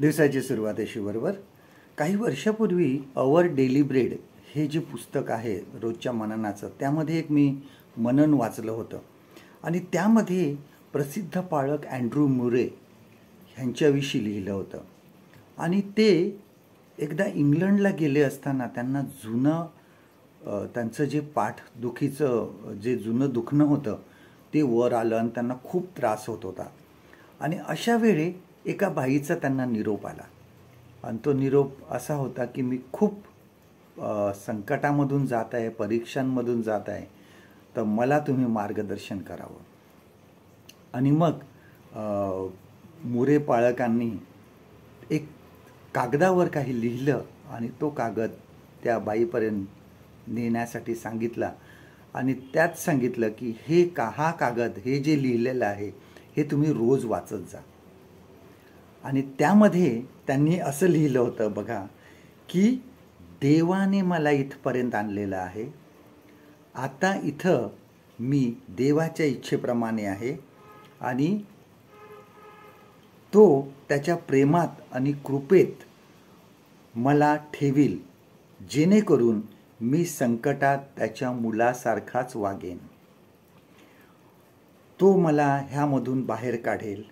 दिवसाची सुरुवात अशी बरोबर. काही वर्षापूर्वी अवर डेली ब्रेड हे जे पुस्तक आहे रोजच्या मननाचं, त्यामध्ये एक मी मनन वाचलं होतं आणि त्यामध्ये प्रसिद्ध पाळक अँड्रू मुरे ह्यांच्याविषयी लिहिलं होतं. आणि ते एकदा इंग्लंडला गेले असताना त्यांना जुनं त्यांचं जे पाठदुखीचं जे जुनं दुखणं होतं ते वर आलं आणि त्यांना खूप त्रास होत होता. आणि अशा वेळी एका बाईचा त्यांना निरोप आला आणि तो निरोप असा होता की मी खूप संकटामधून जात आहे, परीक्षांमधून जात आहे, तर मला तुम्ही मार्गदर्शन करावं. आणि मग मुरे पाळकांनी एक कागदावर काही लिहिलं आणि तो कागद त्या बाईपर्यंत नेण्यासाठी सांगितला आणि त्यात सांगितलं की हा कागद हे जे लिहिलेलं आहे हे तुम्ही रोज वाचत जा. आणि त्यामध्ये त्यांनी असं लिहिलं होतं बघा की देवाने मला इथपर्यंत आणलेलं आहे, आता इथं मी देवाच्या इच्छेप्रमाणे आहे आणि तो त्याच्या प्रेमात आणि कृपेत मला ठेवील, जेणेकरून मी संकटात त्याच्या मुलासारखाच वागेन. तो मला ह्यामधून बाहेर काढेल,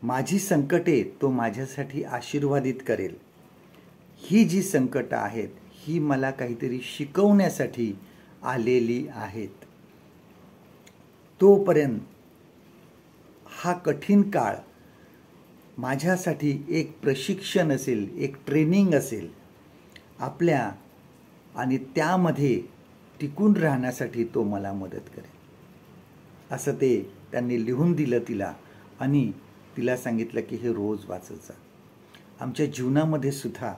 माझी संकटे तो माझ्यासाठी आशीर्वादित करेल. ही जी संकटं आहेत ही मला काहीतरी शिकवण्यासाठी आलेली आहेत. तोपर्यंत हा कठीण काळ माझ्यासाठी एक प्रशिक्षण असेल, एक ट्रेनिंग असेल आपल्या, आणि त्यामध्ये टिकून राहण्यासाठी तो मला मदत करेल. असं ते त्यांनी लिहून दिलं तिला आणि तिला सांगितलं की हे रोज वाचत जा. आमच्या जीवनामध्ये सुद्धा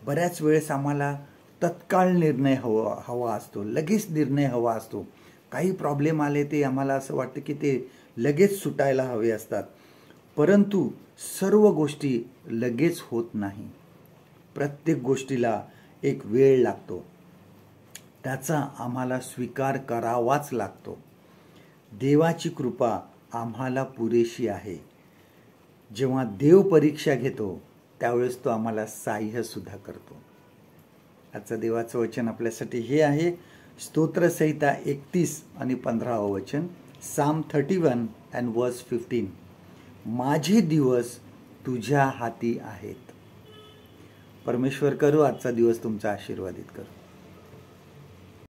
बऱ्याच वेळेस आम्हाला तत्काळ निर्णय हवा असतो, लगेच निर्णय हवा असतो. काही प्रॉब्लेम आले ते आम्हाला असं वाटतं की ते लगेच सुटायला हवे असतात, परंतु सर्व गोष्टी लगेच होत नाही. प्रत्येक गोष्टीला एक वेळ लागतो, त्याचा आम्हाला स्वीकार करावाच लागतो. देवाची कृपा आम्हाला पुरेशी आहे. जेव्हा देव परीक्षा घेतो त्यावेळेस तो आम्हाला साह्यसुद्धा करतो. आजचं देवाचं वचन आपल्यासाठी हे आहे, स्तोत्रसंहिता 31 आणि 15 वचन, Psalm 31 and verse 15. माझे दिवस तुझ्या हाती आहेत. परमेश्वर करू आजचा दिवस तुमचा आशीर्वादित करू.